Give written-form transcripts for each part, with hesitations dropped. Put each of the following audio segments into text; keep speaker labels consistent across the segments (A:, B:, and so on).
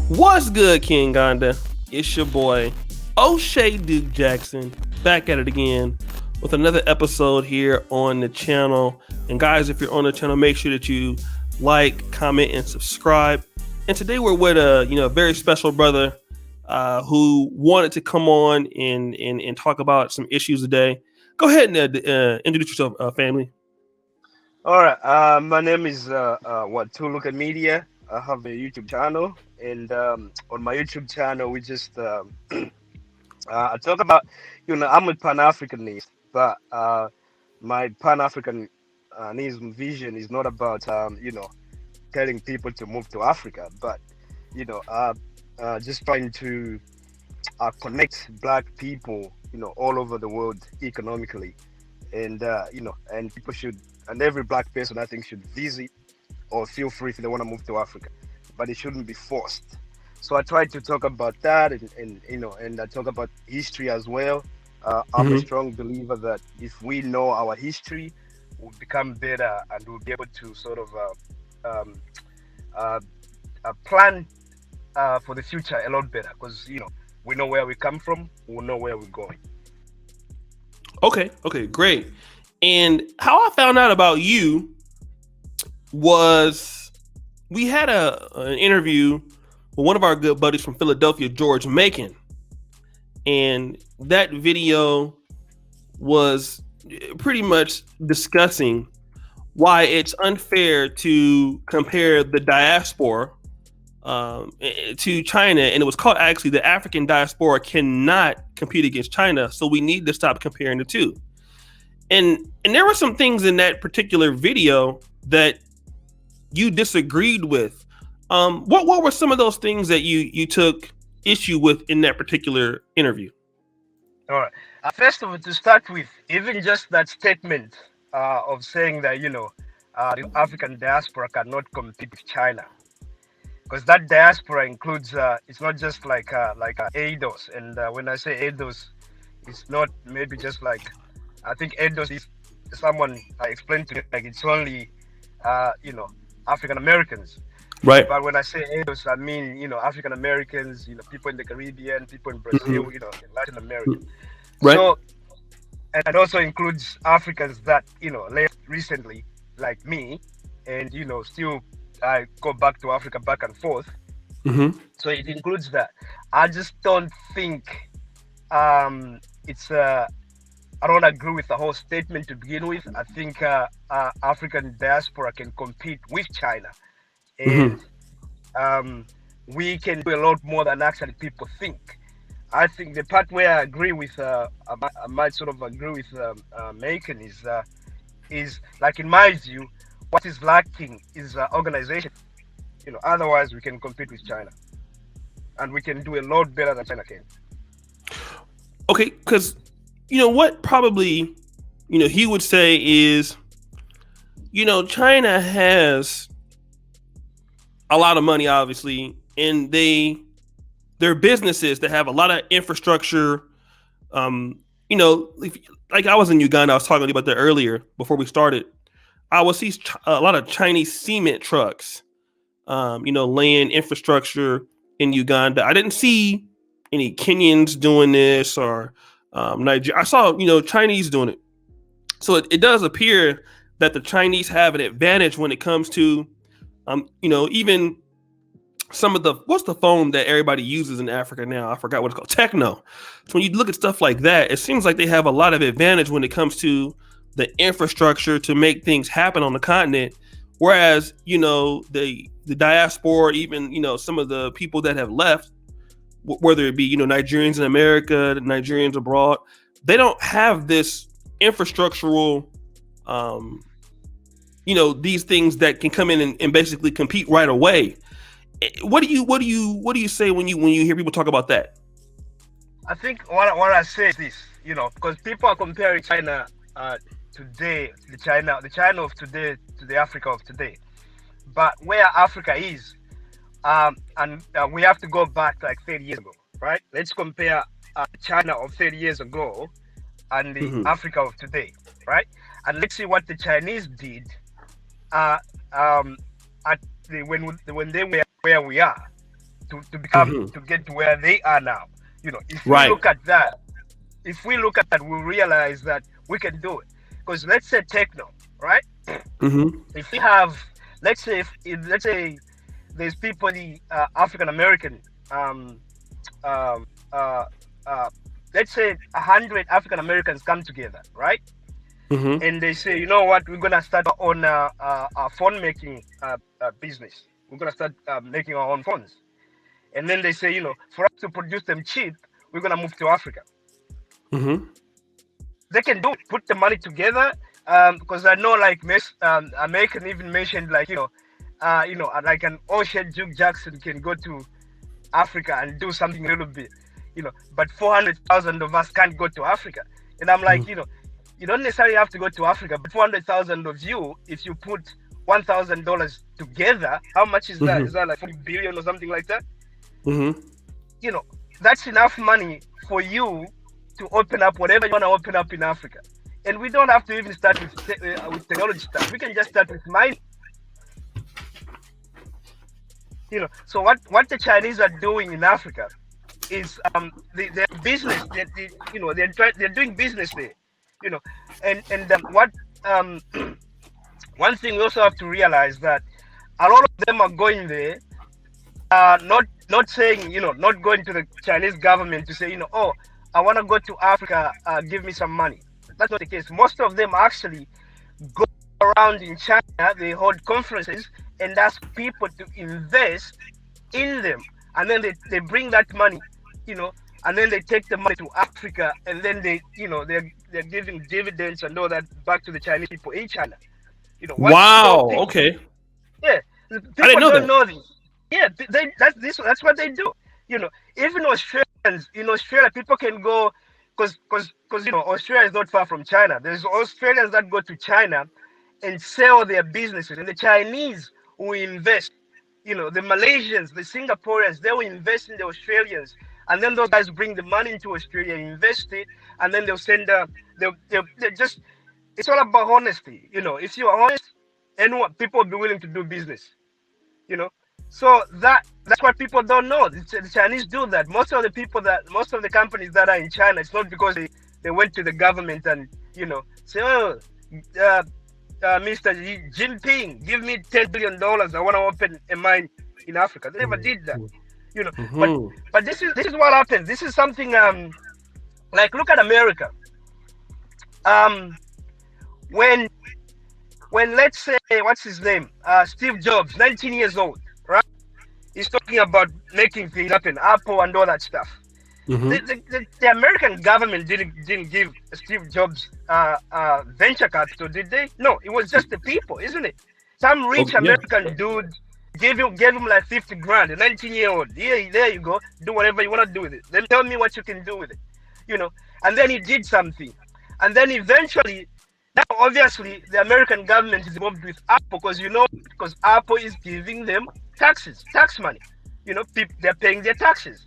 A: What's good, King Uganda? It's your boy, O'Shea Duke Jackson, back at it again with another episode here on the channel. And guys, if you're on the channel, make sure that you like, comment, and subscribe. And today we're with a very special brother who wanted to come on and talk about some issues today. Go ahead and introduce yourself, family.
B: All right. My name is WATULUKA Media. I have a YouTube channel, and on my YouTube channel, we just I talk about, I'm a Pan-Africanist, but my Pan-Africanism vision is not about, telling people to move to Africa, but just trying to connect Black people, all over the world economically, and and people should. And every Black person, I think, should visit or feel free if they want to move to Africa, but it shouldn't be forced. So I try to talk about that, and I talk about history as well. I'm a strong believer that if we know our history, we'll become better and we'll be able to sort of plan for the future a lot better, because we know where we come from, we'll know where we're going.
A: Okay, great. And how I found out about you was we had an interview with one of our good buddies from Philadelphia, George Macon. And that video was pretty much discussing why it's unfair to compare the diaspora to China. And it was called, actually, the African Diaspora cannot compete against China. So we need to stop comparing the two. And there were some things in that particular video that you disagreed with. What were some of those things that you took issue with in that particular interview?
B: All right. First of all, to start with, even just that statement of saying that the African diaspora cannot compete with China, because that diaspora includes it's not just like ADOS. And when I say ADOS, it's not maybe just like, I think ADOS is someone explained to me like it's only African Americans.
A: Right.
B: But when I say ADOS, I mean African Americans, people in the Caribbean, people in Brazil, in Latin America.
A: Right.
B: So, and it also includes Africans that left recently, like me, and still I go back to Africa back and forth. So it includes that. I just don't think it's I don't agree with the whole statement to begin with. I think African diaspora can compete with China, and we can do a lot more than actually people think. I think the part where I agree with, I might sort of agree with Macon is like, in my view, what is lacking is organization. Otherwise we can compete with China, and we can do a lot better than China can.
A: Okay, because what probably, he would say is, China has a lot of money, obviously, and they're businesses that have a lot of infrastructure. Like I was in Uganda, I was talking about that earlier before we started. I would see a lot of Chinese cement trucks, laying infrastructure in Uganda. I didn't see any Kenyans doing this or Nigeria. I saw, Chinese doing it. So it does appear that the Chinese have an advantage when it comes to, even some of what's the phone that everybody uses in Africa now? I forgot what it's called, techno. So when you look at stuff like that, it seems like they have a lot of advantage when it comes to the infrastructure to make things happen on the continent. Whereas, the diaspora, even, some of the people that have left, whether it be, Nigerians in America, Nigerians abroad, they don't have this infrastructural, these things that can come in and basically compete right away. What do you say when you hear people talk about that?
B: I think what I say is this, because people are comparing China today, the China of today to the Africa of today, but where Africa is, and we have to go back like 30 years ago, right? Let's compare China of 30 years ago and the Africa of today, right? And let's see what the Chinese did when they were where we are. to become
A: Mm-hmm.
B: to get to where they are now. You know, if we
A: Right.
B: look at that, we'll realize that we can do it. Because let's say techno, right?
A: Mm-hmm.
B: If we have, let's say there's people, the African American, um, um, uh, uh, let's say 100 African Americans come together, right?
A: Mm-hmm.
B: And they say, you know what, we're gonna start on a phone making business. We're gonna start making our own phones. And then they say, you know, for us to produce them cheap, we're gonna move to Africa.
A: Mm-hmm.
B: They can do it, put the money together. Because I know, like, American even mentioned, like, like an Ocean Duke Jackson can go to Africa and do something a little bit, but 400,000 of us can't go to Africa. And I'm like, you don't necessarily have to go to Africa, but 400,000 of you, if you put $1,000 together, how much is that?
A: Mm-hmm.
B: Is that like 40 billion or something like that?
A: Mm-hmm.
B: That's enough money for you to open up whatever you want to open up in Africa. And we don't have to even start with technology stuff. We can just start with mining. So what the Chinese are doing in Africa is their business. They're doing business there. And what one thing we also have to realize that a lot of them are going there, not saying, not going to the Chinese government to say, oh, I want to go to Africa, give me some money. That's not the case. Most of them actually go around in China, they hold conferences and ask people to invest in them. And then they bring that money, and then they take the money to Africa, and then they're giving dividends and all that back to the Chinese people in China. What's
A: Wow.
B: stopping?
A: Okay.
B: Yeah,
A: I didn't
B: people
A: know
B: don't
A: that.
B: know this. Yeah, that's what they do. Even Australians, in Australia, people can go because Australia is not far from China. There's Australians that go to China and sell their businesses, and the Chinese will invest. The Malaysians, the Singaporeans, they will invest in the Australians, and then those guys bring the money into Australia, invest it, and then they'll send. They'll just. It's all about honesty. If you are honest, anyone, people will be willing to do business. So that's what people don't know. The Chinese do that. Most of the companies that are in China, it's not because they went to the government and say, oh, Mr. Jinping, give me $10 billion. I want to open a mine in Africa. They never did that.
A: Mm-hmm.
B: But this is what happens. This is something like, look at America. When let's say, what's his name, Steve Jobs, 19 years old, right? He's talking about making things happen, Apple and all that stuff.
A: Mm-hmm.
B: The American government didn't give Steve Jobs venture capital, did they? No, it was just the people, isn't it? Some rich American dude gave him like 50 grand, a 19-year-old. Yeah, there you go. Do whatever you want to do with it. Then tell me what you can do with it. And then he did something. And then eventually, now obviously the American government is involved with Apple because Apple is giving them tax money. They're paying their taxes.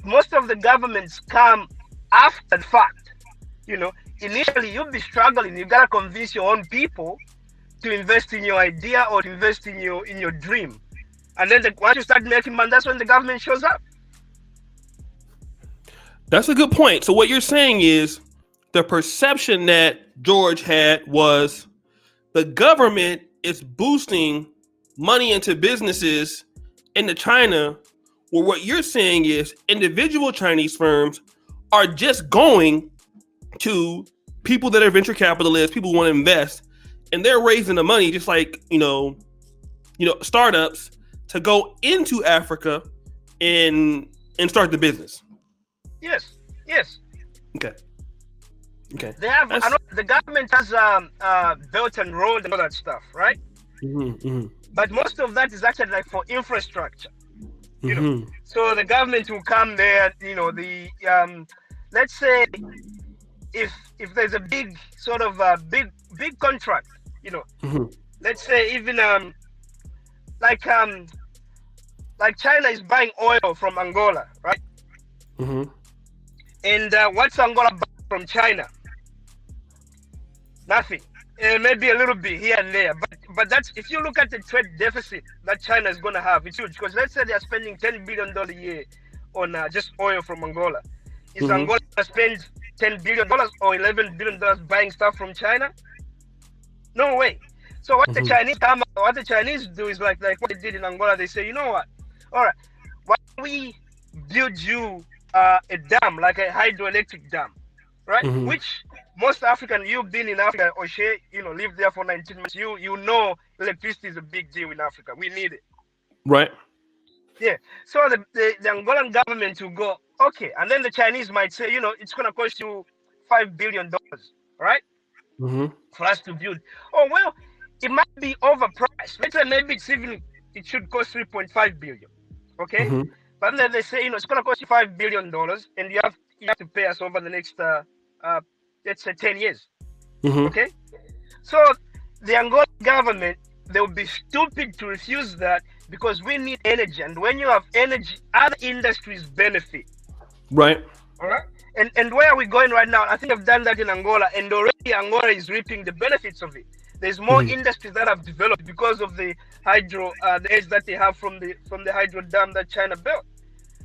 B: Most of the governments come after the fact. Initially you'll be struggling. You gotta convince your own people to invest in your idea or to invest in your dream. And then once you start making money, that's when the government shows up.
A: That's a good point. So what you're saying is the perception that George had was the government is boosting money into businesses into China, where what you're saying is individual Chinese firms are just going to people that are venture capitalists, people who want to invest, and they're raising the money just like, startups to go into Africa and start the business.
B: Yes.
A: Okay.
B: They have. I know the government has Belt and Road and all that stuff, right?
A: Mm-hmm.
B: But most of that is actually like for infrastructure.
A: Mm-hmm.
B: So the government will come there. Let's say if there's a big sort of big contract,
A: Mm-hmm.
B: let's say even like China is buying oil from Angola, right?
A: Mm-hmm.
B: And what's Angola buying from China? Nothing. maybe a little bit here and there, but that's, if you look at the trade deficit that China is going to have, it's huge. Because let's say they are spending $10 billion a year on just oil from Angola. Is Angola going to spend $10 billion or $11 billion buying stuff from China? No way. So what the Chinese do is like what they did in Angola. They say, you know what? All right, why don't we build you a dam, like a hydroelectric dam, right? Which most African, you've been in Africa, O'Shea, lived there for 19 months. You know electricity is a big deal in Africa. We need it.
A: Right.
B: Yeah. So the Angolan government will go, okay, and then the Chinese might say, it's going to cost you $5 billion, right? For us to build. Oh well, it might be overpriced. Let's say maybe it should cost 3.5 billion. Okay, but then they say it's going to cost you $5 billion, and you have to pay us over the next let's say 10 years. Okay, so the Angolan government, they will be stupid to refuse that, because we need energy, and when you have energy, other industries benefit.
A: Right.
B: All right. And where are we going right now? I think I've done that in Angola, and already Angola is reaping the benefits of it. There's more industries that have developed because of the hydro, the edge that they have from the hydro dam that China built.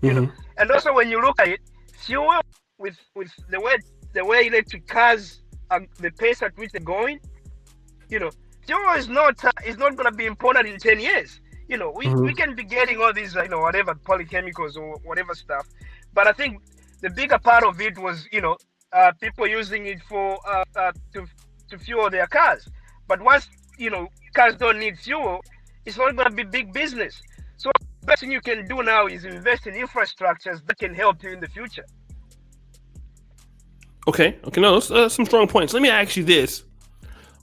B: And also when you look at it, fuel with the way electric cars, the pace at which they're going, fuel is not going to be important in 10 years. We can be getting all these whatever polychemicals or whatever stuff, but I think the bigger part of it was, people using it for to fuel their cars. But once cars don't need fuel, it's not going to be big business. So the best thing you can do now is invest in infrastructures that can help you in the future.
A: Okay. No, those some strong points. Let me ask you this: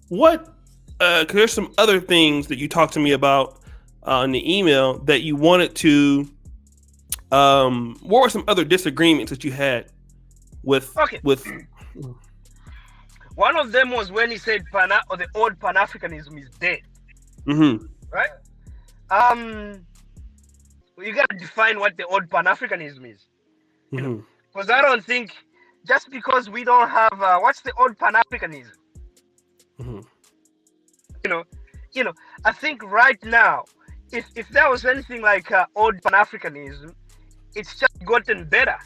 A: what? Because there's some other things that you talked to me about in the email that you wanted to. What were some other disagreements that you had with?
B: One of them was when he said the old Pan-Africanism is dead. Right? You gotta define what the old Pan-Africanism is. Because I don't think just because we don't have what's the old Pan-Africanism? I think right now, if there was anything like old Pan-Africanism, it's just gotten better.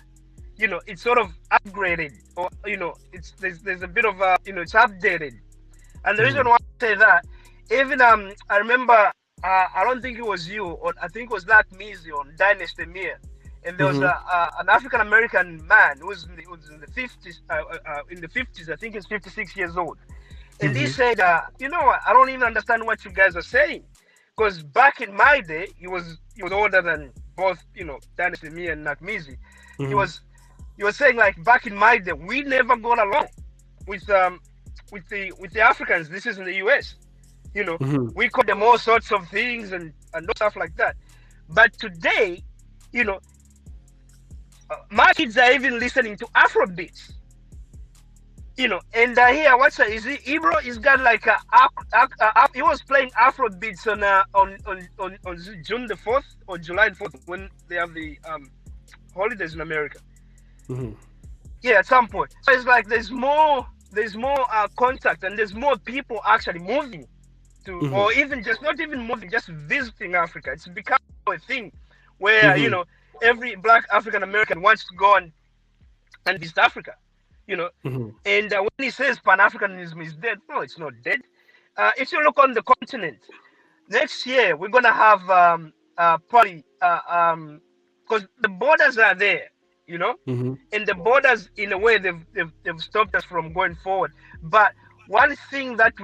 B: It's sort of upgraded, or there's a bit of it's updated. And the reason why I say that, even I remember I don't think it was you, or I think it was Black Mizi on Dynasty Mir, and there was an African American man who was in the 50s. In the 50s, I think he's 56 years old, and he said, you know what? I don't even understand what you guys are saying, because back in my day, he was older than both, Dynasty Mir and Nakmizi. He was saying, like, back in my day, we never got along with the Africans. This is in the US. We call them all sorts of things and stuff like that. But today, my kids are even listening to Afrobeats. And here, is it Ibro? He's got like he was playing Afrobeats on June the 4th or July the 4th, when they have the holidays in America. Yeah, at some point. So it's like there's more contact, and there's more people actually moving to, or even just not even moving, just visiting Africa. It's become a thing where every Black African American wants to go and visit Africa. And when he says Pan-Africanism is dead, no, it's not dead. If you look on the continent, next year we're gonna have probably because the borders are there, and the borders, in a way, they've stopped us from going forward. But one thing that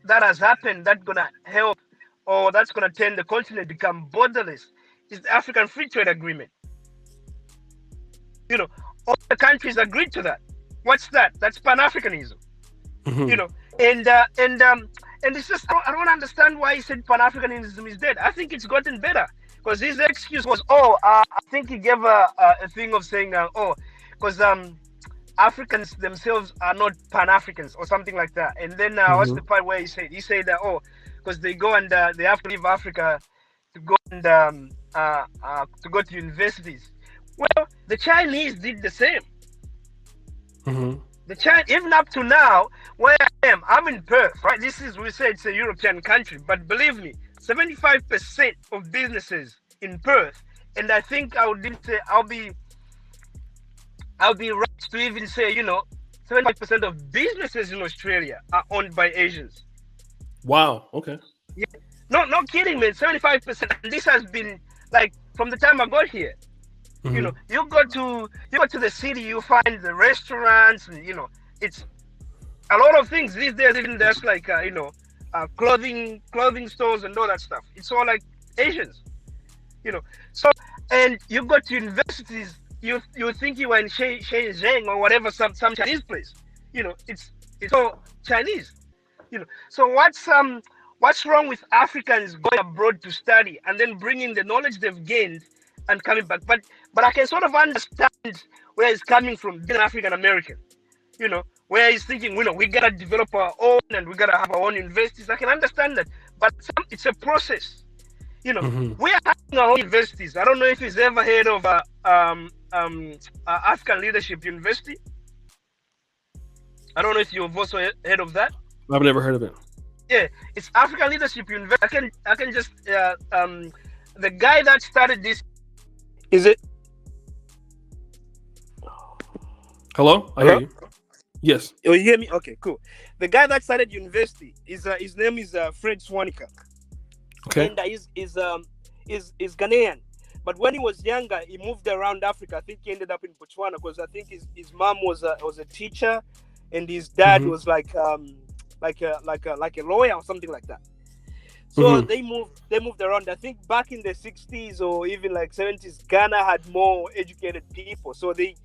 B: has happened that's gonna help, or that's gonna turn the continent become borderless, is the African Free Trade Agreement. All the countries agreed to that. What's that? That's Pan-Africanism. And it's just, I don't understand why he said Pan-Africanism is dead. I think it's gotten better, because his excuse was, I think he gave a thing of saying, because Africans themselves are not Pan-Africans or something like that. And then what's the part where he said that, because they go and they have to leave Africa to go and to go to universities. Well, the Chinese did the same. The China, even up to now, where I'm in Perth, right? This is, we say it's a European country, but believe me, 75% of businesses in Perth, and I think I would even say I'll be right to even say, 75% of businesses in Australia are owned by Asians.
A: Wow. Okay.
B: Yeah. No, not kidding, man. 75%. And this has been like from the time I got here.
A: Mm-hmm.
B: You go to the city, you find the restaurants, and it's a lot of things these days. Even there's like clothing stores and all that stuff. It's all like Asians. So, and you go to universities, you think you are in Shenzhen or whatever, some Chinese place. It's all Chinese. So what's wrong with Africans going abroad to study and then bringing the knowledge they've gained and coming back? But I can sort of understand where it's coming from, being an African American. Where he's thinking, we gotta develop our own and we gotta have our own universities. I can understand that, but it's a process.
A: Mm-hmm.
B: We are having our own universities. I don't know if he's ever heard of African Leadership University. I don't know if you've also heard of that.
A: I've never heard of it.
B: Yeah, it's African Leadership University. I can just the guy that started this. Is it?
A: Hello? I hear you. Yes.
B: Oh, you hear me? Okay, cool. The guy that started university is his name is Fred Swanika.
A: Okay.
B: And is Ghanaian. But when he was younger, he moved around Africa. I think he ended up in Botswana because I think his mom was a teacher, and his dad was like a lawyer or something like that. So they moved around. I think back in the 60s or even like 70s, Ghana had more educated people. So they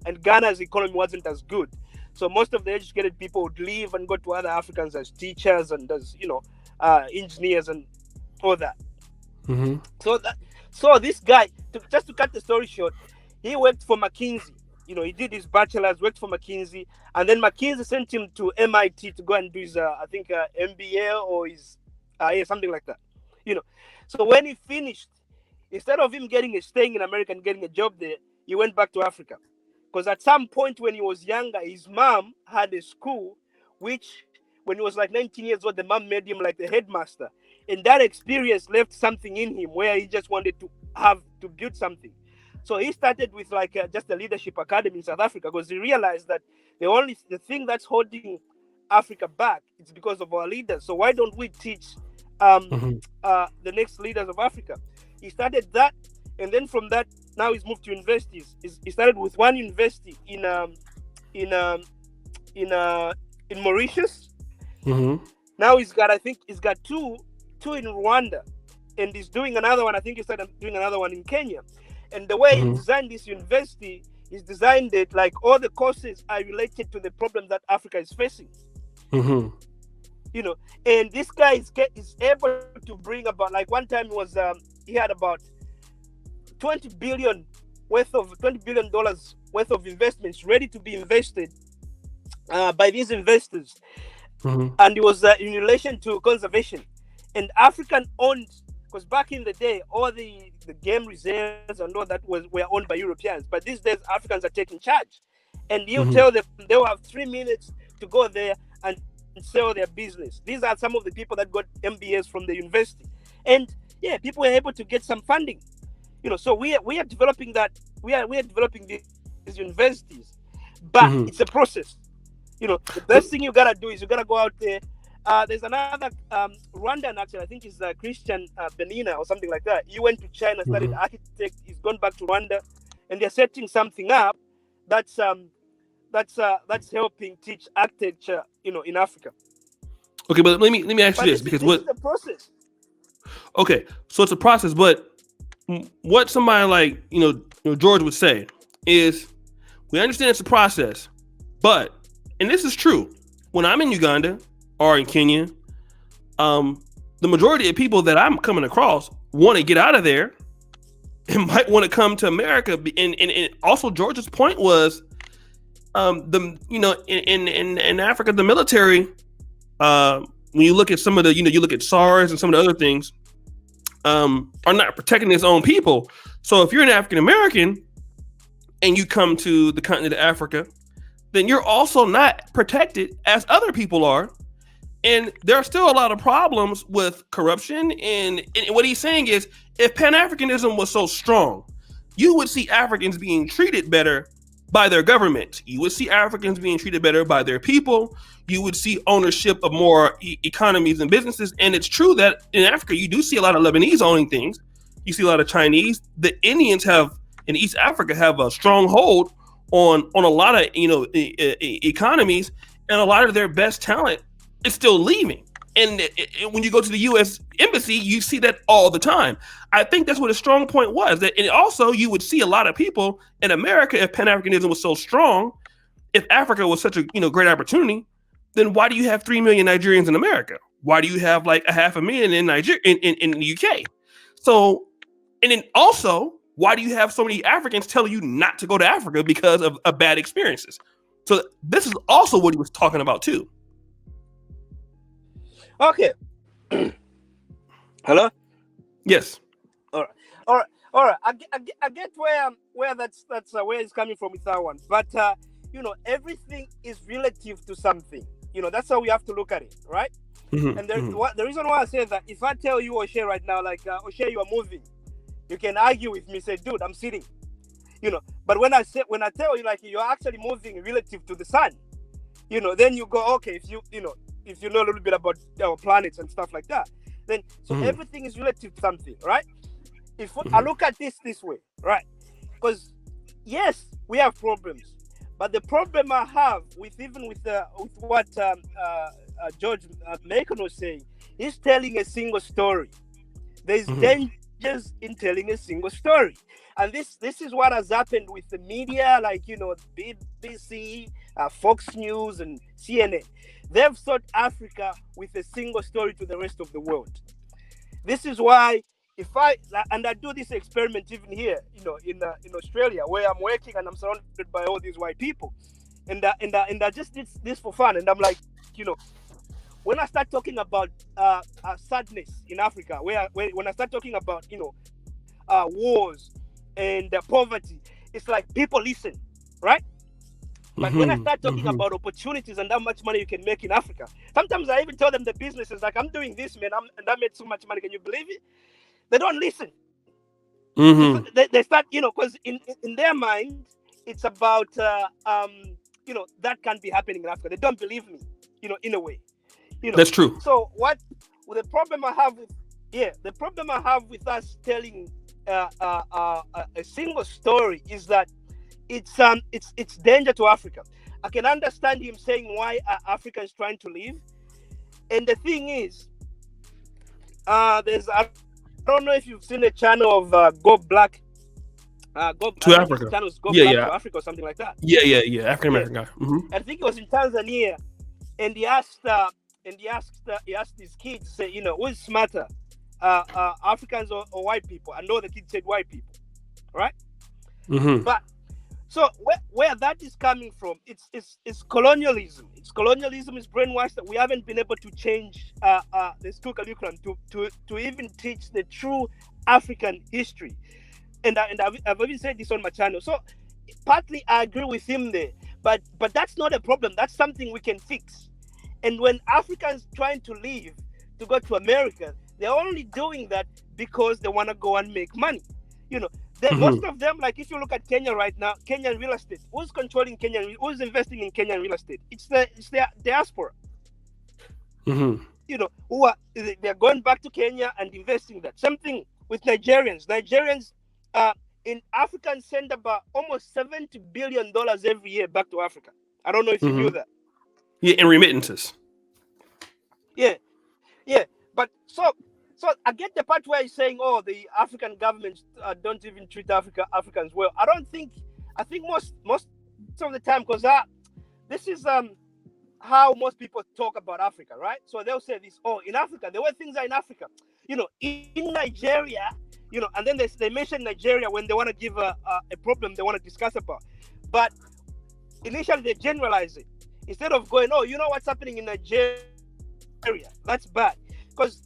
B: and Ghana's economy wasn't as good. So most of the educated people would leave and go to other Africans as teachers and as engineers and all that.
A: Mm-hmm.
B: So this guy, just to cut the story short, he worked for McKinsey. He did his bachelor's, worked for McKinsey, and then McKinsey sent him to MIT to go and do his, I think, MBA or his, something like that. So when he finished, instead of him staying in America and getting a job there, he went back to Africa. Because at some point when he was younger, his mom had a school, which when he was like 19 years old, the mom made him like the headmaster. And that experience left something in him where he just wanted to build something. So he started with like just a leadership academy in South Africa because he realized that the thing that's holding Africa back is because of our leaders. So why don't we teach the next leaders of Africa? He started that, and then from that, now he's moved to universities. He started with one university in Mauritius.
A: Mm-hmm.
B: Now he's got two in Rwanda, and he's doing another one. I think he started doing another one in Kenya. And the way he designed this university, he's designed it like all the courses are related to the problems that Africa is facing.
A: Mm-hmm.
B: And this guy is able to bring about, like one time he had about $20 billion worth of investments ready to be invested by these investors.
A: Mm-hmm.
B: And it was in relation to conservation and African owned, because back in the day all the game reserves and all that were owned by Europeans, but these days Africans are taking charge, and you tell them they will have 3 minutes to go there and sell their business. These are some of the people that got MBAs from the university, and people were able to get some funding. So we are developing that. We are developing these universities, but it's a process. The best thing you gotta do is you gotta go out there. There's another Rwandan, actually, I think it's Christian Benina or something like that. He went to China, studied architect. He's gone back to Rwanda, and they're setting something up that's helping teach architecture, in Africa.
A: Okay, but let me ask you this, because
B: this is the process.
A: Okay, so it's a process, but what somebody like George would say is, we understand it's a process, but, and this is true, when I'm in Uganda or in Kenya, the majority of people that I'm coming across want to get out of there and might want to come to America. And also George's point was, in Africa, the military, when you look at some of the, you look at SARS and some of the other things, are not protecting its own people. So if you're an African American and you come to the continent of Africa, then you're also not protected as other people are. And there are still a lot of problems with corruption. And what he's saying is, if Pan-Africanism was so strong, you would see Africans being treated better by their government. You would see Africans being treated better by their people. You would see ownership of more economies and businesses. And it's true that in Africa, you do see a lot of Lebanese owning things. You see a lot of Chinese. The Indians have in East Africa have a strong hold on a lot of economies, and a lot of their best talent is still leaving. And when you go to the U.S. embassy, you see that all the time. I think that's what a strong point was. That, and also, you would see a lot of people in America, if Pan-Africanism was so strong, if Africa was such a great opportunity, then why do you have 3 million Nigerians in America? Why do you have like 500,000 in Nigeria in the UK? So, and then also, why do you have so many Africans telling you not to go to Africa because of bad experiences? So this is also what he was talking about too.
B: Okay. Hello?
A: Yes.
B: All right. I get where that's where it's coming from with that one. But everything is relative to something. That's how we have to look at it, right? Mm-hmm. And the reason why I say that, if I tell you, O'Shea, right now, like O'Shea, you are moving, you can argue with me, say, dude, I'm sitting. But when I tell you, like, you're actually moving relative to the sun, then you go, okay, if you know a little bit about our planets and stuff like that, then everything is relative to something, right? If I look at this way, right? Because yes, we have problems, but the problem I have with what George Macon was saying, he's telling a single story. There's dangers in telling a single story, and this is what has happened with the media, like BBC, Fox News, and CNN. They've sold Africa with a single story to the rest of the world. This is why, I do this experiment even here, in Australia, where I'm working and I'm surrounded by all these white people, and I just did this for fun, and I'm like, when I start talking about sadness in Africa, when I start talking about wars and poverty, it's like people listen, right? But when I start talking about opportunities and how much money you can make in Africa, sometimes I even tell them the businesses, like, I'm doing this, man, and I made so much money. Can you believe it? They don't listen. They start, because in their mind, it's about, that can't be happening in Africa. They don't believe me, in a way.
A: That's true.
B: So the problem I have with us telling a single story is that it's danger to Africa. I can understand him saying why Africa is trying to leave, and the thing is, I don't know if you've seen a channel of Go Black,
A: to Africa.
B: Channels Go Black to Africa or something like that.
A: Yeah. African American guy.
B: I think it was in Tanzania, and he asked his kids, say, who's smarter, Africans or white people? I know the kid said white people, right? But so where that is coming from, it's colonialism. It's colonialism. It's brainwashed that we haven't been able to change the school curriculum to even teach the true African history. And I've even said this on my channel. So partly I agree with him there, but that's not a problem. That's something we can fix. And when Africans trying to leave to go to America, they're only doing that because they want to go and make money. Most of them, like if you look at Kenya right now, Kenyan real estate, who's controlling Kenyan, who's investing in Kenyan real estate? It's the diaspora. They're going back to Kenya and investing that. Same thing with Nigerians. Nigerians in Africa send about almost $70 billion every year back to Africa. I don't know if you knew that.
A: Yeah, in remittances.
B: Yeah. But so I get the part where he's saying, oh, the African governments don't even treat Africans well. I think most of the time, because this is how most people talk about Africa, right? So they'll say this, oh, in Africa, the way things are in Africa, in Nigeria, and then they mention Nigeria when they want to give a problem they want to discuss about. But initially they generalize it. Instead of going, oh, what's happening in Nigeria? That's bad. Because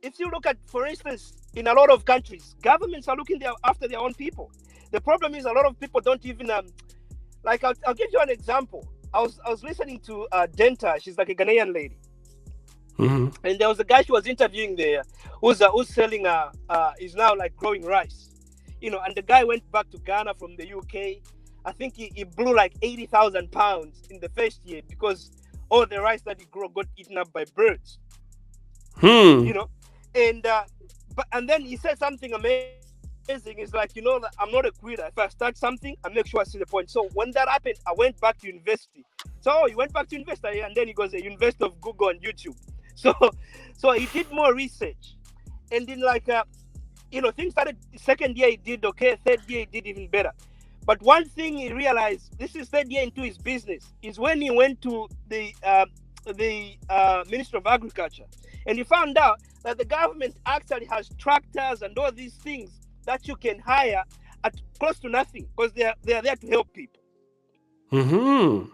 B: if you look at, for instance, in a lot of countries, governments are looking after their own people. The problem is a lot of people don't even like I'll give you an example. I was listening to Denta. She's like a Ghanaian lady,
A: Mm-hmm.
B: and there was a guy she was interviewing there who's selling is now like growing rice, and the guy went back to Ghana from the UK. I think he blew like 80,000 pounds in the first year because all the rice that he grew got eaten up by birds.
A: Hmm.
B: And and then he said something amazing. It's like, that I'm not a quitter. If I start something, I make sure I see the point. So when that happened, I went back to university. So you went back to university, and then he goes, University of Google and YouTube. So he did more research, and then things started. Second year he did okay. Third year he did even better. But one thing he realized, this is third year into his business, is when he went to the Ministry of Agriculture, and he found out that the government actually has tractors and all these things that you can hire at close to nothing because they are there to help people.
A: Mm-hmm.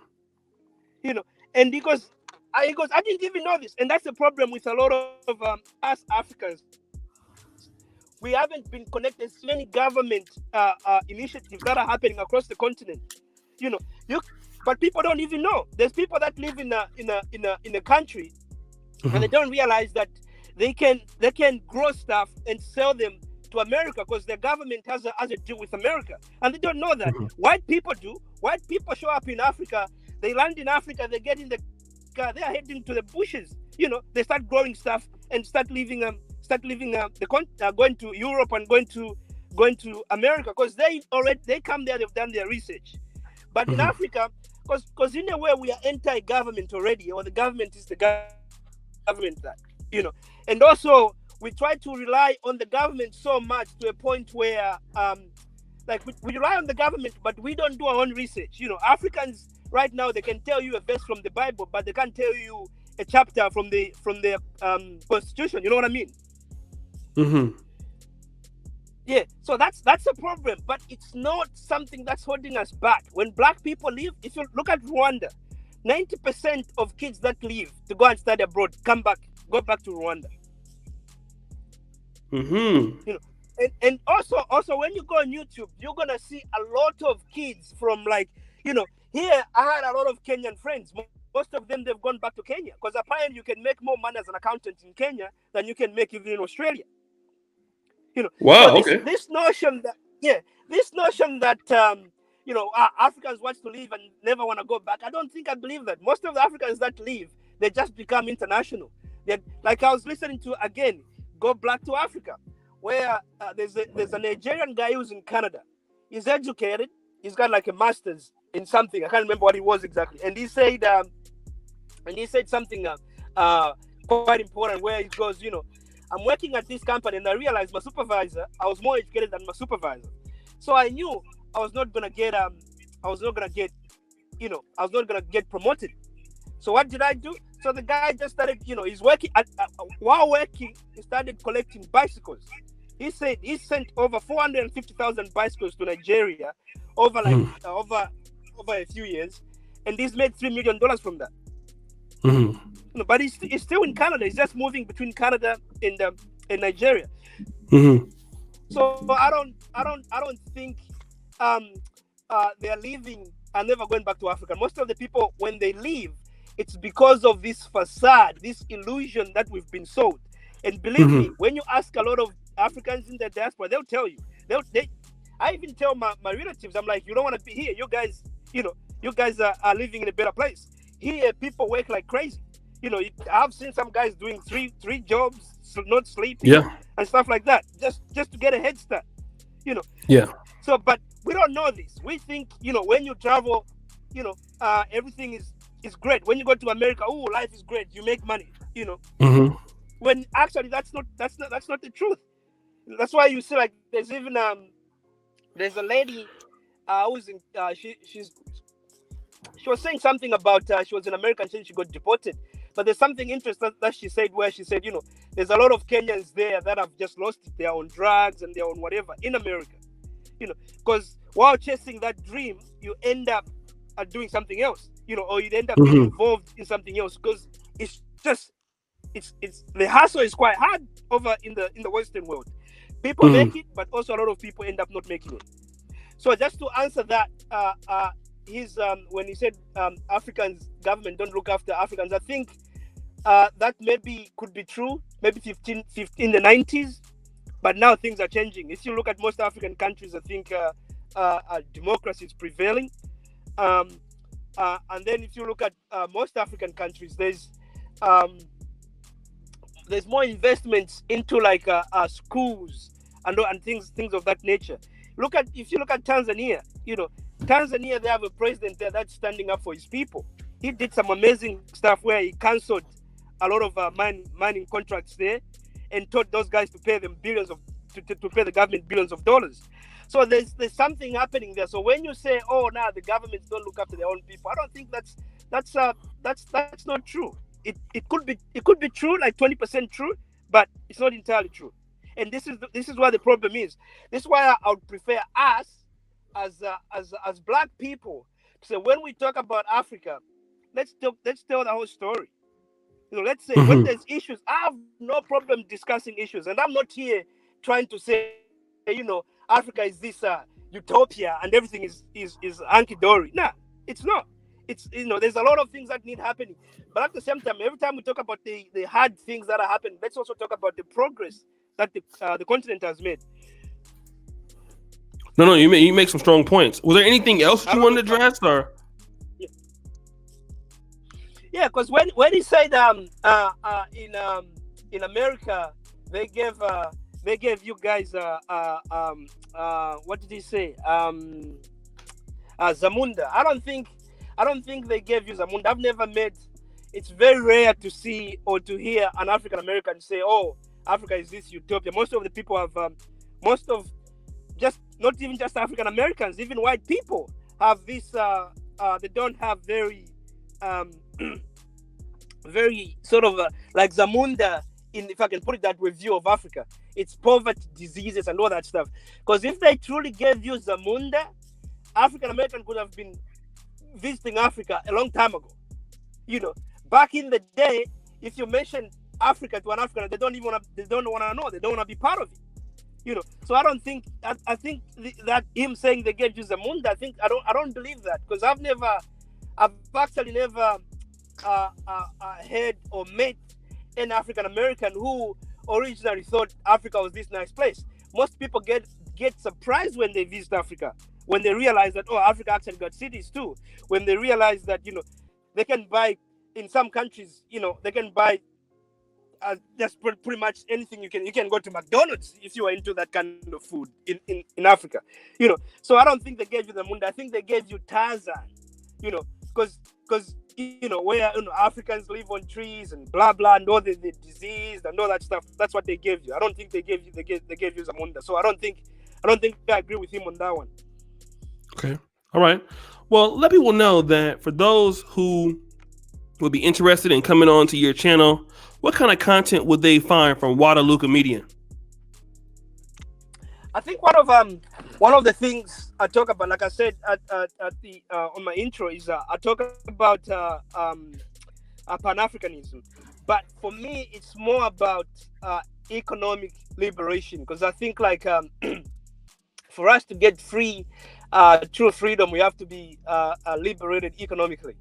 B: And because I didn't even know this, and that's the problem with a lot of us Africans. We haven't been connected to many government initiatives that are happening across the continent. But people don't even know. There's people that live in a country,
A: Mm-hmm.
B: and they don't realize that they can grow stuff and sell them to America because their government has a deal with America, and they don't know that.
A: Mm-hmm.
B: White people do. White people show up in Africa. They land in Africa. They get in the car. They are heading to the bushes. They start growing stuff and start leaving going to Europe and going to America because they come there. They've done their research. But in Africa, because in a way we are anti-government already, or the government is the government that and also we try to rely on the government so much to a point where we rely on the government, but we don't do our own research. Africans right now, they can tell you a verse from the Bible, but they can't tell you a chapter from the Constitution. You know what I mean?
A: Mm-hmm.
B: Yeah. So that's a problem, but it's not something that's holding us back. When black people leave, if you look at Rwanda, 90% of kids that leave to go and study abroad go back to Rwanda.
A: Mm-hmm.
B: And also when you go on YouTube, you're gonna see a lot of kids from here. I had a lot of Kenyan friends. Most of them, they've gone back to Kenya because apparently you can make more money as an accountant in Kenya than you can make even in Australia.
A: Wow.
B: So this notion that Africans want to leave and never want to go back, I believe that. Most of the Africans that leave, they just become international. Like I was listening to again, Go Black to Africa, where there's a Nigerian guy who's in Canada. He's educated. He's got like a master's in something. I can't remember what it was exactly. And he said something quite important, where he goes, I'm working at this company and I realized I was more educated than my supervisor. So I knew I was not gonna get promoted. So what did I do? So the guy just started, he's working while working, he started collecting bicycles. He said he sent over 450,000 bicycles to Nigeria over a few years, and he's made $3 million from that.
A: Mm-hmm.
B: But he's still in Canada. He's just moving between Canada and Nigeria.
A: Mm-hmm.
B: So I don't think they're leaving and never going back to Africa. Most of the people, when they leave, it's because of this facade, this illusion that we've been sold. And believe me, when you ask a lot of Africans in the diaspora, they'll tell you. I even tell my relatives, I'm like, you don't want to be here. You guys, are living in a better place. Here, people work like crazy. I've seen some guys doing three jobs, not sleeping, and stuff like that, just to get a head start.
A: Yeah.
B: So, but we don't know this. We think, when you travel, everything is great. When you go to America, life is great. You make money.
A: Mm-hmm.
B: When actually that's not the truth. That's why you see like there's even there's a lady who's in she was saying something about she was in America and she got deported. But there's something interesting that she said, where she said, there's a lot of Kenyans there that have just lost it. They're on drugs and they're on whatever in America. Because while chasing that dream, you end up doing something else, or you end up getting involved in something else, because it's the hustle is quite hard over in the Western world. People make it, but also a lot of people end up not making it. So just to answer that,
C: his when he said Africans government don't look after Africans, I think that maybe could be true, maybe 15 in the 90s, but now things are changing. If you look at most African countries, I think democracy is prevailing. Um, and then if you look at most African countries, um, there's more investments into like schools and things of that nature. If you look at Tanzania, Tanzania, they have a president there that's standing up for his people. He did some amazing stuff where he cancelled a lot of mining contracts there, and told those guys to pay them to pay the government billions of dollars. So there's something happening there. So when you say, oh, now the governments don't look after their own people, I don't think that's not true. It could be true, like 20% true, but it's not entirely true. And this is what the problem is. This is why I would prefer us as black people to say, when we talk about Africa, let's tell the whole story. Let's say when there's issues, I have no problem discussing issues, and I'm not here trying to say, Africa is this utopia and everything is hunky dory. Nah, it's not. It's there's a lot of things that need happening, but at the same time, every time we talk about the hard things that are happening, let's also talk about the progress that the continent has made.
A: No, you make some strong points. Was there anything else that you wanted to address, or?
C: Yeah, because when he said in America they gave you guys what did he say, Zamunda. I don't think they gave you Zamunda. I've never met. It's very rare to see or to hear an African American say, "Oh, Africa is this utopia." Most of the people have not even just African Americans, even white people have this. They don't have very very sort of like Zamunda, if I can put it that way, view of Africa. It's poverty, diseases, and all that stuff. Because if they truly gave you Zamunda, African American could have been visiting Africa a long time ago. Back in the day, if you mention Africa to an African, they don't want to know. They don't want to be part of it. So I don't think. I think that him saying they gave you Zamunda, I don't believe that, because I've actually never heard or met an African American who originally thought Africa was this nice place. Most people get surprised when they visit Africa, when they realize that, oh, Africa actually got cities too. When they realize that they can buy in some countries, they can buy just pretty much anything. You can go to McDonald's if you are into that kind of food in Africa. So I don't think they gave you the Munda. I think they gave you Tarzan. Because where Africans live on trees and blah blah and all the disease and all that stuff. That's what they gave you. I don't think they gave you Zamunda. So I don't think I agree with him on that one.
A: Okay. All right. Well, let people know that for those who would be interested in coming on to your channel, what kind of content would they find from WATULUKA Media?
C: I think one of the things I talk about, like I said at the on my intro, is I talk about Pan-Africanism. But for me, it's more about economic liberation, because I think like for us to get free, true freedom, we have to be liberated economically.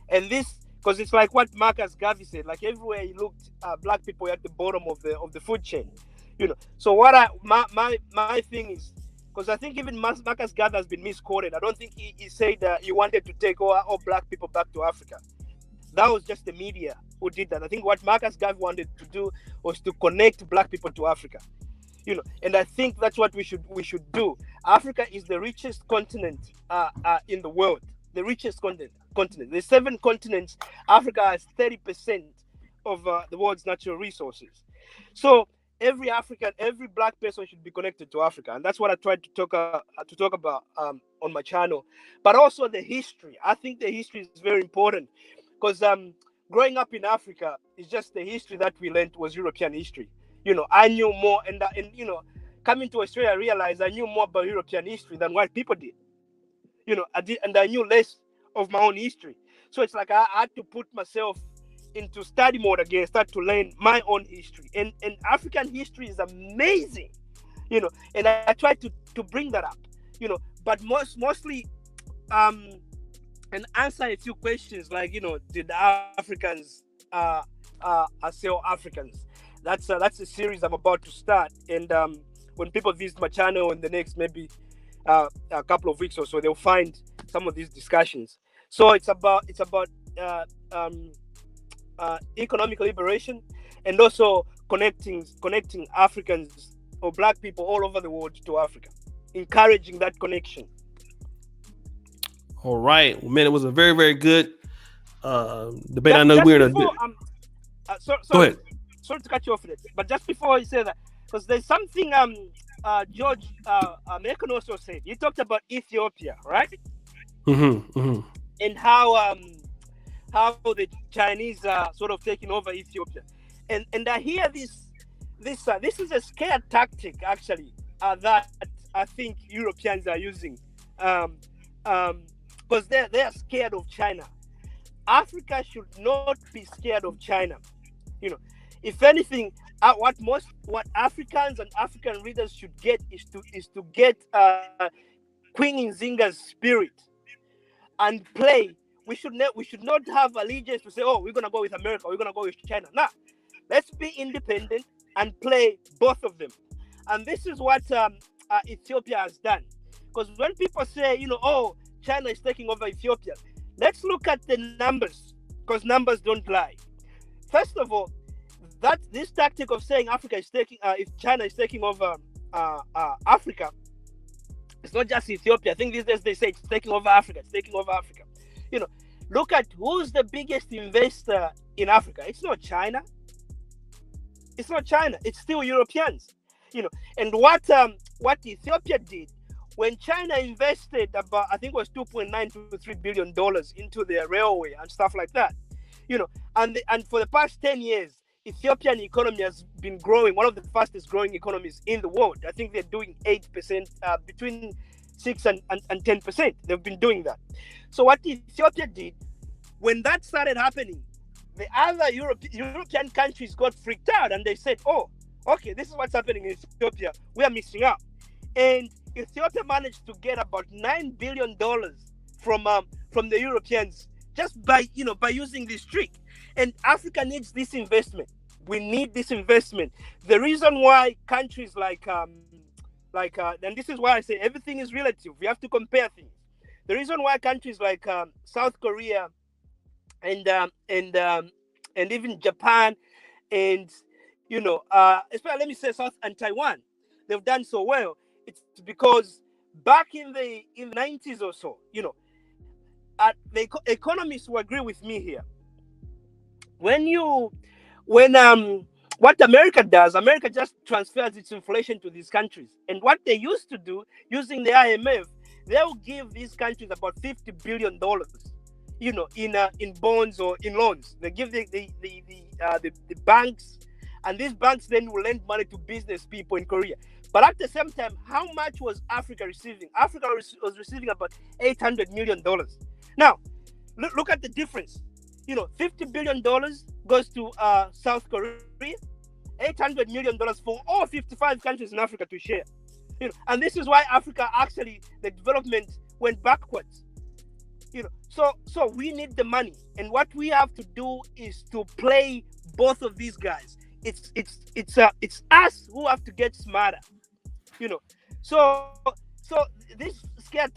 C: And this, because it's like what Marcus Garvey said, like everywhere he looked, black people were at the bottom of the food chain. So what my thing is, because I think even Marcus Garvey has been misquoted. I don't think he said that he wanted to take all black people back to Africa. That was just the media who did that. I think what Marcus Garvey wanted to do was to connect black people to Africa. And I think that's what we should do. Africa is the richest continent in the world. The richest continent. There's 7 continents. Africa has 30% of the world's natural resources. So every black person should be connected to Africa, and that's what I tried to talk about on my channel. But also the history. I think the history is very important, because growing up in Africa is just the history that we learned was European history. I knew more, and coming to Australia, I realized I knew more about European history than white people did. I knew less of my own history. So it's like I had to put myself into study mode again, start to learn my own history. And African history is amazing, and I try to bring that up, but mostly and answer a few questions like, did Africans sell Africans? That's a series I'm about to start, and when people visit my channel in the next maybe a couple of weeks or so, they'll find some of these discussions. So it's about uh, um, economic liberation, and also connecting Africans or Black people all over the world to Africa, encouraging that connection.
A: All right, well, man, it was a very, very good debate. I know
C: Just
A: we're in a
C: before,
A: Go
C: sorry,
A: ahead.
C: sorry to cut you off, but just before you say that, because there's something George Mekon also said. He talked about Ethiopia, right? And how the Chinese are sort of taking over Ethiopia, and I hear this is a scare tactic actually that I think Europeans are using, because they're scared of China. Africa should not be scared of China. If anything, what Africans and African readers should get is to get Queen Nzinga's spirit and play. We should not have allegiance to say, oh, we're gonna go with America, we're gonna go with China. Nah, let's be independent and play both of them. And this is what Ethiopia has done. Because when people say, oh, China is taking over Ethiopia, let's look at the numbers, because numbers don't lie. First of all, that this tactic of saying if China is taking over Africa, it's not just Ethiopia. I think these days they say it's taking over Africa. It's taking over Africa. Look at who's the biggest investor in Africa. It's not China. It's not China. It's still Europeans. And what Ethiopia did when China invested about, I think it was $2.9 to $3 billion into their railway and stuff like that. And for the past 10 years, Ethiopian economy has been growing, one of the fastest growing economies in the world. I think they're doing 8%, between 6 and 10%. They've been doing that. So what Ethiopia did, when that started happening, the other European countries got freaked out, and they said, oh, okay, this is what's happening in Ethiopia. We are missing out. And Ethiopia managed to get about $9 billion from the Europeans just by using this trick. And Africa needs this investment. We need this investment. The reason why countries and this is why I say everything is relative. We have to compare things. The reason why countries like South Korea and even Japan and especially let me say South and Taiwan, they've done so well. It's because back in the 90s or so, the economists will agree with me here. What America does, America just transfers its inflation to these countries. And what they used to do using the IMF, they'll give these countries about $50 billion, in bonds or in loans. They give the banks, and these banks then will lend money to business people in Korea. But at the same time, how much was Africa receiving? Africa was receiving about $800 million. Now, look at the difference. $50 billion goes to South Korea, $800 million for all 55 countries in Africa to share. And this is why Africa actually, the development went backwards. So we need the money, and what we have to do is to play both of these guys. It's us who have to get smarter. So these fear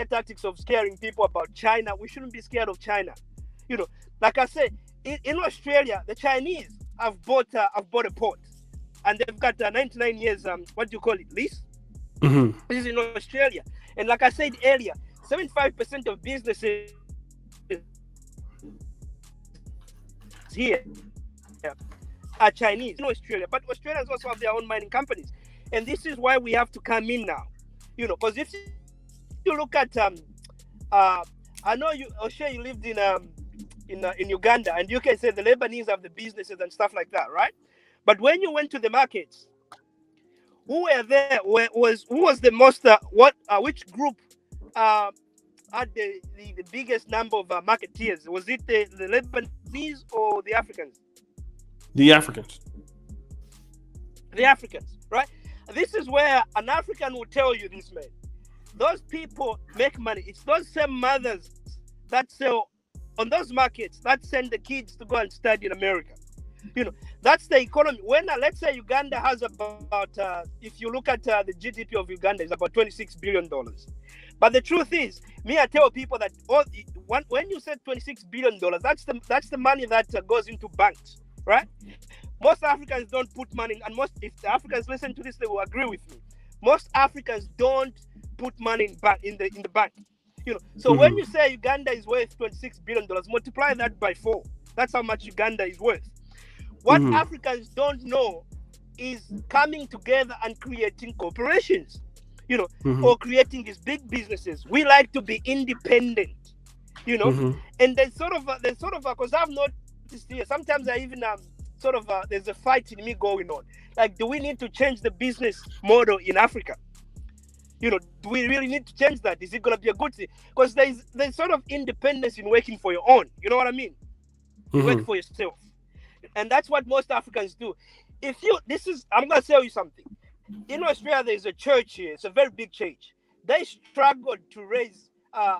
C: tactics of scaring people about China, we shouldn't be scared of China. Like I said, in Australia, the Chinese have bought a port, and they've got 99 years lease. This is in Australia, and like I said earlier, 75% of businesses here are Chinese in Australia, but Australians also have their own mining companies, and this is why we have to come in now. Because if you look at I know you, O'Shea, you lived in Uganda, and you can say the Lebanese have the businesses and stuff like that, right? But when you went to the markets, who were there? Who was the most? Which group had the biggest number of marketeers? Was it the Lebanese or the Africans?
A: The Africans.
C: The Africans, right? This is where an African will tell you this, man. Those people make money. It's those same mothers that sell on those markets, that send the kids to go and study in America. That's the economy. When let's say Uganda has about, if you look at the GDP of Uganda, is about $26 billion. But the truth is, I tell people that when you said $26 billion, that's the money that goes into banks, right? Most Africans don't put money, and if the Africans listen to this, they will agree with me. Most Africans don't put money in the bank. So when you say Uganda is worth $26 billion, multiply that by 4. That's how much Uganda is worth. What Africans don't know is coming together and creating corporations, or creating these big businesses. We like to be independent, and there's sort of because I've noticed here, sometimes I even there's a fight in me going on. Like, do we need to change the business model in Africa? Do we really need to change that? Is it going to be a good thing? Because there's sort of independence in working for your own. You know what I mean? You work for yourself. And that's what most Africans do. I'm going to tell you something. In Australia, there's a church here. It's a very big church. They struggled to raise $3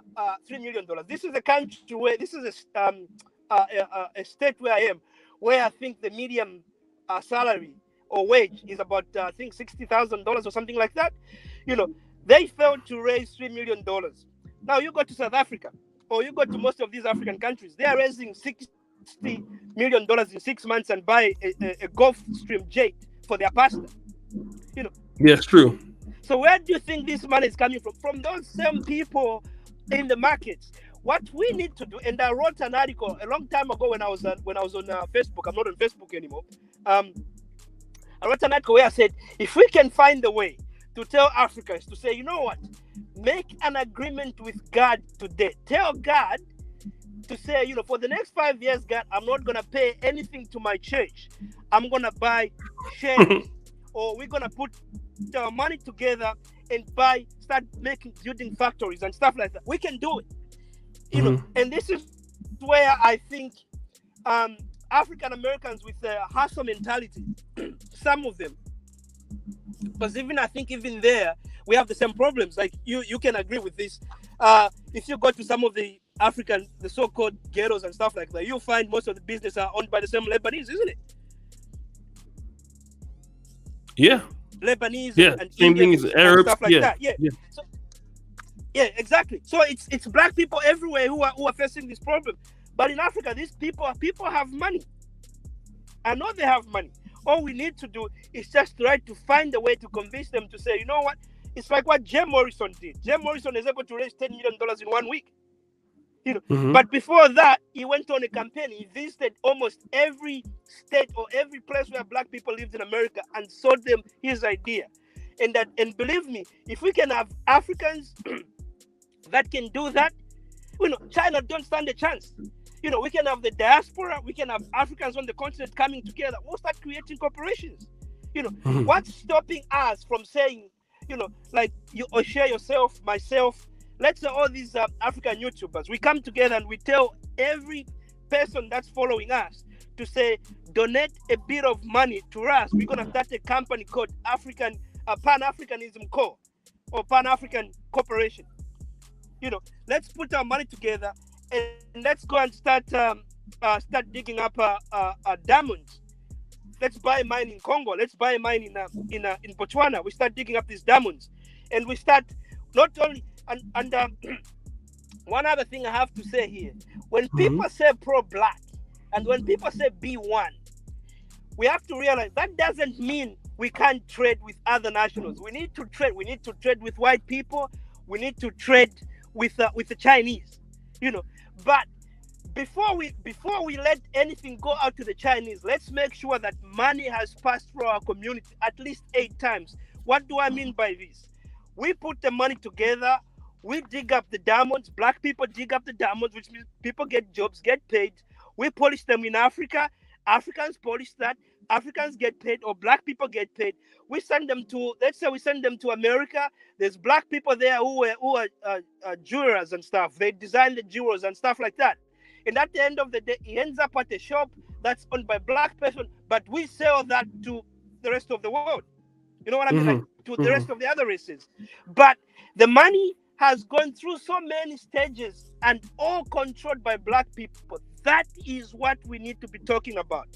C: million. This is a country where, this is a state where I am, where I think the medium salary or wage is about, I think, $60,000 or something like that. They failed to raise $3 million. Now you go to South Africa, or you go to most of these African countries, they are raising $60 million in 6 months and buy a Gulfstream jet for their pastor.
A: Yes, true.
C: So where do you think this money is coming from? From those same people in the markets. What we need to do, and I wrote an article a long time ago when I was on Facebook. I'm not on Facebook anymore. I wrote an article where I said, if we can find a way to tell Africans to say, you know what, make an agreement with God today. Tell God to say, for the next 5 years, God, I'm not going to pay anything to my church. I'm going to buy shares, or we're going to put our money together and start building factories and stuff like that. We can do it. And this is where I think African Americans with the hustle mentality, some of them, because I think even there we have the same problems. Like you can agree with this. If you go to some of the so-called ghettos and stuff like that, you'll find most of the business are owned by the same Lebanese, isn't it?
A: Yeah.
C: Lebanese, and
A: same
C: Indians,
A: things, Arabs,
C: stuff like that. Yeah. So, exactly. So it's black people everywhere who are facing this problem. But in Africa, these people have money. I know they have money. All we need to do is just try to find a way to convince them to say, you know what? It's like what Jim Morrison did. Jim Morrison is able to raise $10 million in 1 week. But before that, he went on a campaign. He visited almost every state or every place where black people lived in America and sold them his idea. And believe me, if we can have Africans that can do that, China don't stand a chance. We can have the diaspora, we can have Africans on the continent coming together. We'll start creating corporations. What's stopping us from saying, like you or share yourself, myself, let's say all these African YouTubers, we come together and we tell every person that's following us to say, donate a bit of money to us. We're going to start a company called PanAfricanism Co, or Pan-African Corporation. Let's put our money together and let's go and start digging up diamonds. Let's buy mine in Congo. Let's buy mine in Botswana. We start digging up these diamonds, and we start not only and one other thing I have to say here: when people say pro-black and when people say B1, we have to realize that doesn't mean we can't trade with other nationals. We need to trade. We need to trade with white people. We need to trade with the Chinese. But before we let anything go out to the Chinese, let's make sure that money has passed through our community at least 8 times. What do I mean by this? We put the money together, we dig up the diamonds, black people dig up the diamonds, which means people get jobs, get paid. We polish them in Africa, Africans polish that, Africans get paid, or black people get paid. We send them to, let's say we send them to America. There's black people there who are jewelers and stuff. They design the jewels and stuff like that. And at the end of the day, it ends up at a shop that's owned by black person, but we sell that to the rest of the world. You know what I mean? Like, to the rest of the other races. But the money has gone through so many stages and all controlled by black people. That is what we need to be talking about.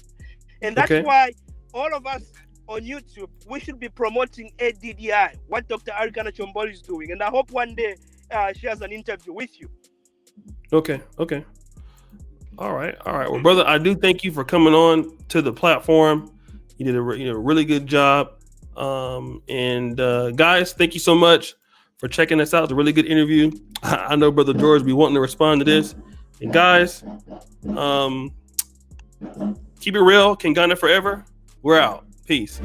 C: And that's why all of us on YouTube, we should be promoting ADDI, what Dr. Arikana Chomboli is doing. And I hope one day she has an interview with you.
A: Okay. All right. Well, brother, I do thank you for coming on to the platform. You did a really good job. And guys, thank you so much for checking us out. It's a really good interview. I know Brother George will be wanting to respond to this. And guys, keep it real. Kingana forever. We're out. Peace.